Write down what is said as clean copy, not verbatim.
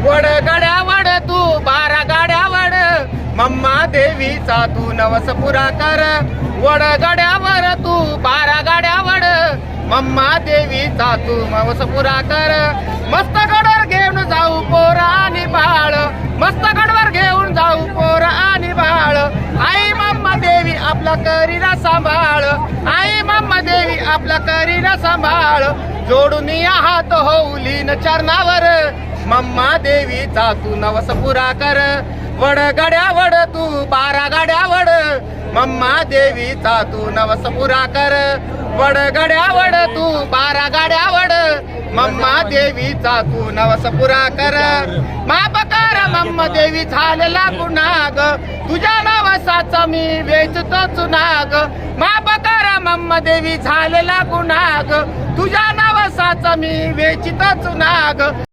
वड गड्या वड तू 12 गाड्या वड, मम्मा देवीचा तू नवस पुरा कर. वड गड्यावर तू 12 गाड्या वड, मम्मा देवीचा तू नवस पुरा कर. मस्त गडवर घेऊन जाऊ पोर आणि बाळ, मस्त गडवर घेऊन जाऊ पोर आणि बाळ. आई मम्मा देवी आपला करीना सांभाळ, आई मम्मा देवी आपला करीना सांभाळ. जोडून या हात होऊलीन चरणावर, मम्मा देवीचा तू नवस पुरा कर. वड गड्या वड तू 12 गाड्या वड, मम्मा देवीचा तू नवस पुरा कर. वड गड्या वड तू 12 गाड्या वड, मम्मा देवीचा तू नवस पुरा कर. माफ कर मम्मा देवी झालेला गुन्हा ग, तुझ्या नवसाचा मी वेचतोच नाग. माफ कर मम्मा देवी झालेला गुन्हा ग, तुझ्या नवसाचा मी वेचितोच नाग.